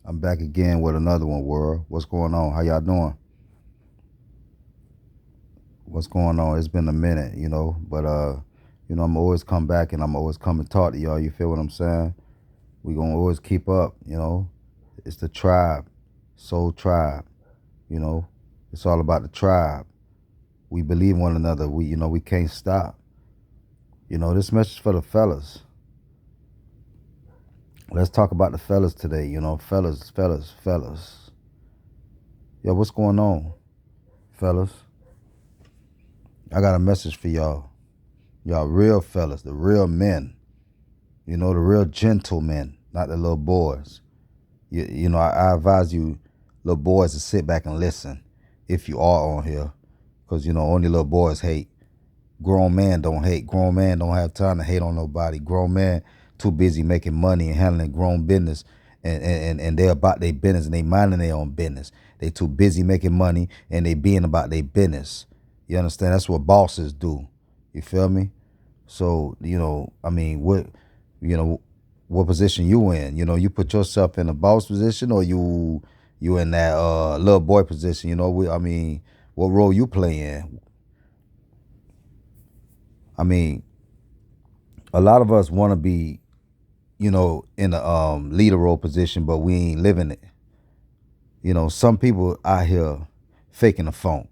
I'm back again with another one, world. What's going on? How y'all doing? What's going on? It's been a minute, but I'm always come back and I'm always come and talk to y'all. You feel what I'm saying? We gonna always keep up. It's the tribe, soul tribe, you know. It's all about the tribe. We believe in one another. We can't stop. This message for the fellas. Let's talk about the fellas today, fellas, fellas, fellas. Yo, what's going on, fellas? I got a message for y'all. Y'all real fellas, the real men. The real gentlemen, not the little boys. I advise you, little boys, to sit back and listen if you are on here. Because, only little boys hate. Grown men don't hate. Grown men don't have time to hate on nobody. Grown men too busy making money and handling grown business. And they about their business and they minding their own business. They too busy making money and they being about their business. You understand? That's what bosses do. You feel me? So, you know, what position you in? You put yourself in a boss position or you in that little boy position, what role you play in? I mean, a lot of us want to be, in a leader role position, but we ain't living it. Some people out here faking the funk,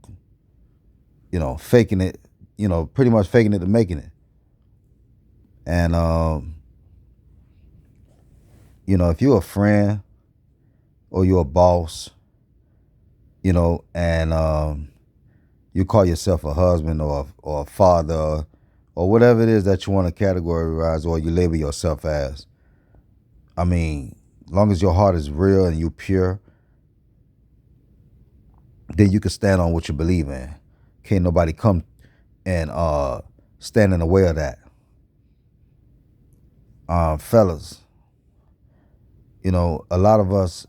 faking it, pretty much faking it to making it. And if you're a friend or you're a boss, and you call yourself a husband or a father or whatever it is that you want to categorize or you label yourself as. I mean, long as your heart is real and you pure, then you can stand on what you believe in. Can't nobody come and stand in the way of that. Fellas, a lot of us,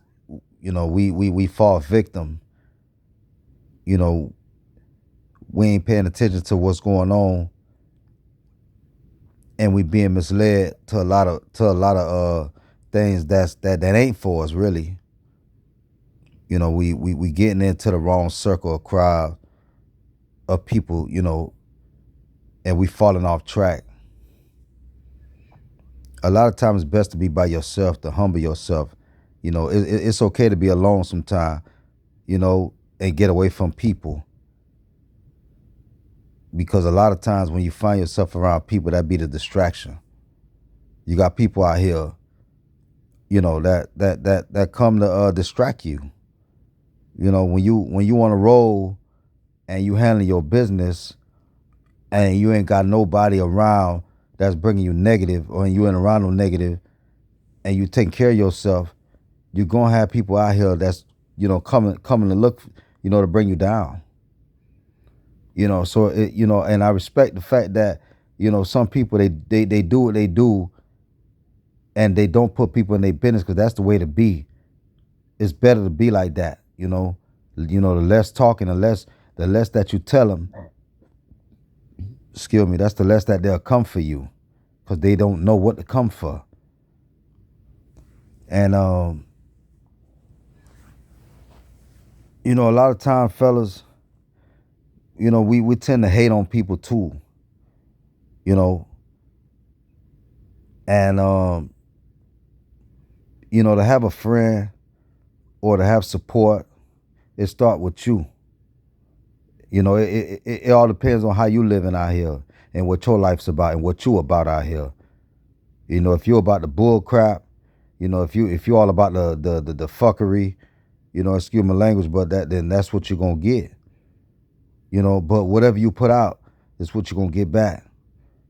we fall victim. You know, we ain't paying attention to what's going on, and we being misled to a lot of things that ain't for us really. We getting into the wrong circle of crowd of people, and we falling off track. A lot of times it's best to be by yourself, to humble yourself. It's okay to be alone sometime, and get away from people. Because a lot of times when you find yourself around people, that be the distraction. You got people out here, that come to distract you. When you want to roll and you handle your business and you ain't got nobody around that's bringing you negative, or you ain't around no negative, and you taking care of yourself, you're gonna have people out here that's coming to look, to bring you down. And I respect the fact that some people they do what they do, and they don't put people in their business because that's the way to be. It's better to be like that. The less talking, the less that you tell them. Excuse me. That's the less that they'll come for you, because they don't know what to come for. And a lot of time, fellas, we tend to hate on people too. You know, and to have a friend or to have support, it start with you. It all depends on how you living out here and what your life's about and what you about out here. If you're about the bull crap, if you all about the fuckery, excuse my language, but then that's what you're gonna get. But whatever you put out is what you're gonna get back.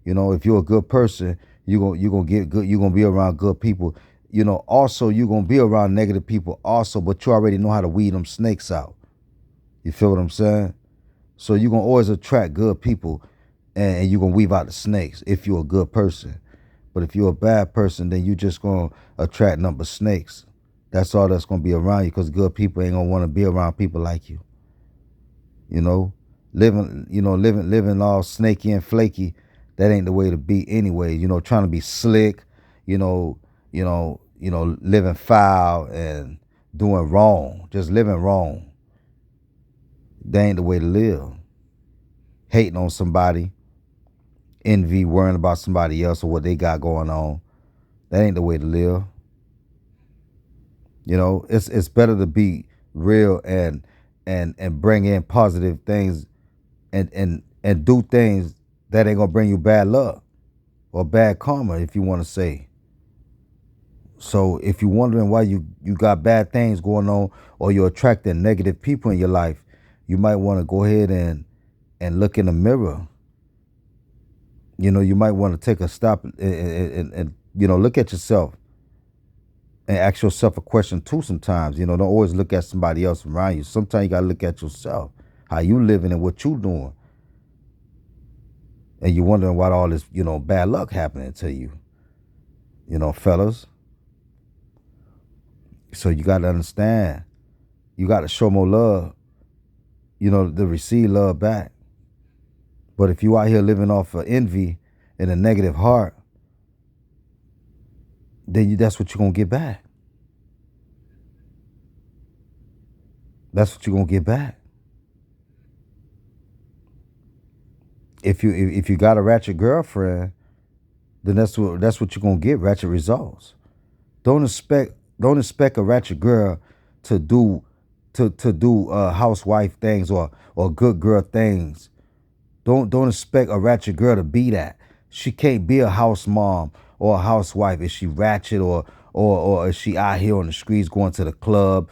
If you're a good person, you gonna get good. You're gonna be around good people. Also you're gonna be around negative people also, but you already know how to weed them snakes out. You feel what I'm saying? So you're gonna always attract good people, and you're gonna weave out the snakes if you're a good person. But if you're a bad person, then you just gonna attract number snakes. That's all that's gonna be around you, because good people ain't gonna want to be around people like you. You know, living all snaky and flaky. That ain't the way to be anyway. Trying to be slick. You know, living foul and doing wrong, just living wrong. That ain't the way to live. Hating on somebody, envy, worrying about somebody else or what they got going on. That ain't the way to live. It's better to be real and bring in positive things and do things that ain't gonna bring you bad luck or bad karma, if you want to say. So if you're wondering why you got bad things going on or you're attracting negative people in your life, you might want to go ahead and look in the mirror. You might want to take a stop and look at yourself and ask yourself a question too sometimes. Don't always look at somebody else around you. Sometimes you got to look at yourself, how you living and what you doing. And you're wondering why all this, bad luck happening to you, fellas. So you got to understand, you got to show more love, to receive love back. But if you out here living off of envy and a negative heart, then that's what you're going to get back. That's what you're going to get back. If you got a ratchet girlfriend, then that's what you're going to get, ratchet results. Don't expect a ratchet girl to do housewife things or good girl things. Don't expect a ratchet girl to be that. She can't be a house mom or a housewife if she ratchet or if she out here on the streets going to the club,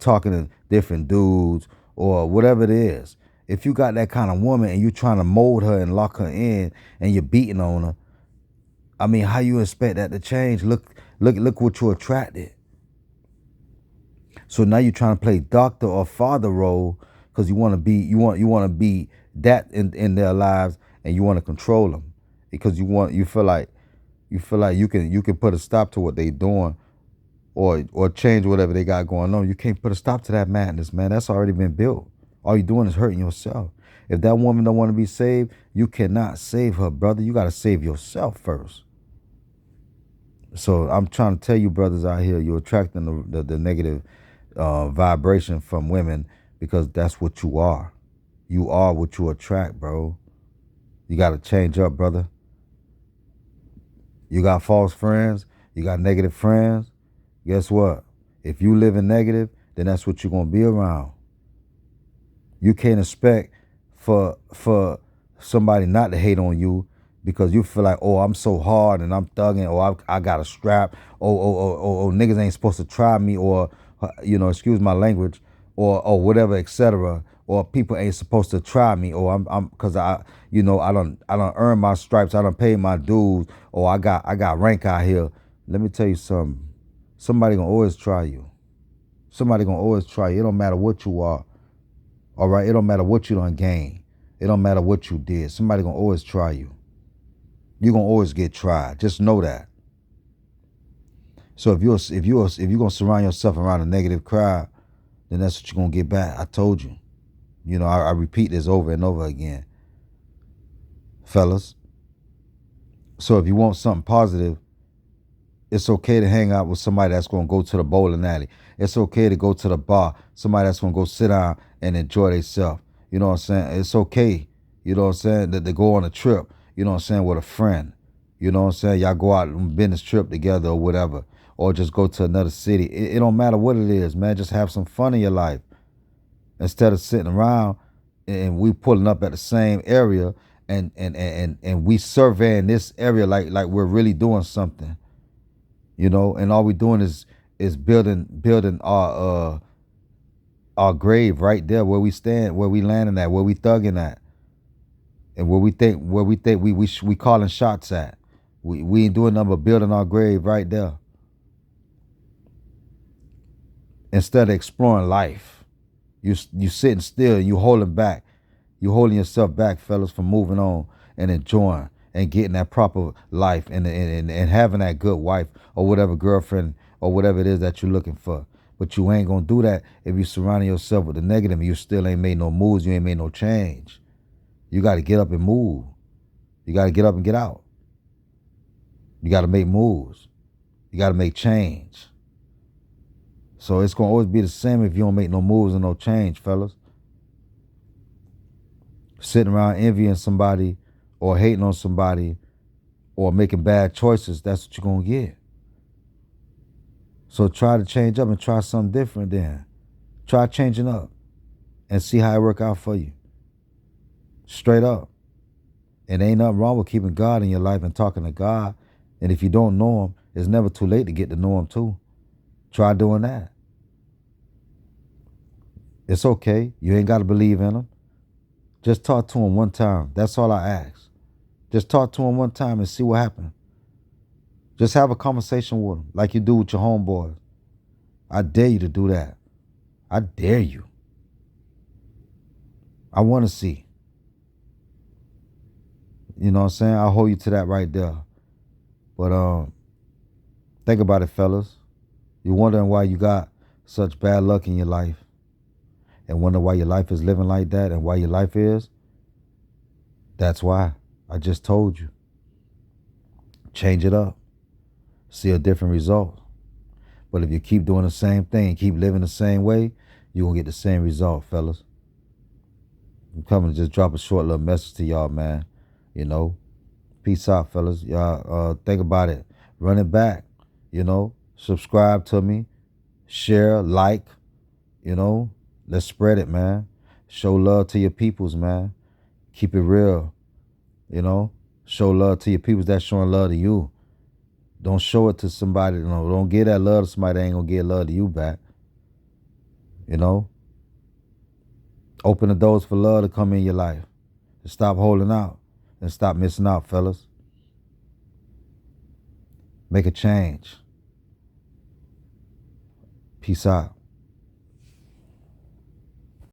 talking to different dudes or whatever it is. If you got that kind of woman and you're trying to mold her and lock her in and you're beating on her, I mean, how you expect that to change? Look what you attracted. So now you're trying to play doctor or father role because you want to be that in their lives and you want to control them because you feel like you can put a stop to what they doing or change whatever they got going on. You can't put a stop to that madness, man. That's already been built. All you're doing is hurting yourself. If that woman don't want to be saved, you cannot save her, brother. You got to save yourself first. So I'm trying to tell you, brothers out here, you're attracting the negative vibration from women because that's what you are. You are what you attract, bro. You got to change up, brother. You got false friends. You got negative friends. Guess what? If you live in negative, then that's what you're going to be around. You can't expect for somebody not to hate on you because you feel like, oh, I'm so hard and I'm thugging, or I got a strap, or niggas ain't supposed to try me, or excuse my language, or whatever, etc. Or people ain't supposed to try me, or I'm because I don't earn my stripes, I don't pay my dues, or I got rank out here. Let me tell you something. Somebody gonna always try you. Somebody gonna always try you. It don't matter what you are. All right, it don't matter what you done gained. It don't matter what you did. Somebody gonna always try you. You're gonna always get tried. Just know that. So if you're gonna surround yourself around a negative crowd, then that's what you're gonna get back. I told you. I repeat this over and over again, fellas. So if you want something positive, it's okay to hang out with somebody that's gonna go to the bowling alley. It's okay to go to the bar. Somebody that's gonna go sit down and enjoy themselves. You know what I'm saying? It's okay. You know what I'm saying? That they go on a trip. You know what I'm saying? With a friend. You know what I'm saying? Y'all go out on business trip together or whatever, or just go to another city. It don't matter what it is, man. Just have some fun in your life instead of sitting around and we pulling up at the same area and we surveying this area like we're really doing something. And all we doing is building our grave right there where we stand, where we landing at, where we thugging at, and where we think we calling shots at. We ain't doing nothing but building our grave right there. Instead of exploring life, you sitting still, you holding back, you holding yourself back, fellas, from moving on and enjoying and getting that proper life and having that good wife or whatever, girlfriend or whatever it is that you're looking for. But you ain't gonna do that if you surrounding yourself with the negative and you still ain't made no moves, you ain't made no change. You got to get up and move. You got to get up and get out. You got to make moves. You got to make change. So it's going to always be the same if you don't make no moves and no change, fellas. Sitting around envying somebody or hating on somebody or making bad choices, that's what you're going to get. So try to change up and try something different then. Try changing up and see how it work out for you. Straight up. And ain't nothing wrong with keeping God in your life and talking to God. And if you don't know him, it's never too late to get to know him too. Try doing that. It's okay. You ain't got to believe in him. Just talk to him one time. That's all I ask. Just talk to him one time and see what happens. Just have a conversation with him like you do with your homeboys. I dare you to do that. I dare you. I want to see. You know what I'm saying? I'll hold you to that right there. But think about it, fellas. You're wondering why you got such bad luck in your life and wonder why your life is living like that and why your life is. That's why. I just told you. Change it up. See a different result. But if you keep doing the same thing, keep living the same way, you're going to get the same result, fellas. I'm coming to just drop a short little message to y'all, man. You know, peace out, fellas. Y'all think about it. Run it back. You know, subscribe to me. Share, like. You know, let's spread it, man. Show love to your peoples, man. Keep it real. You know, show love to your peoples that's showing love to you. Don't show it to somebody. You know, don't give that love to somebody that ain't gonna give love to you back. You know, open the doors for love to come in your life. And stop holding out and stop missing out, fellas. Make a change. Peace out.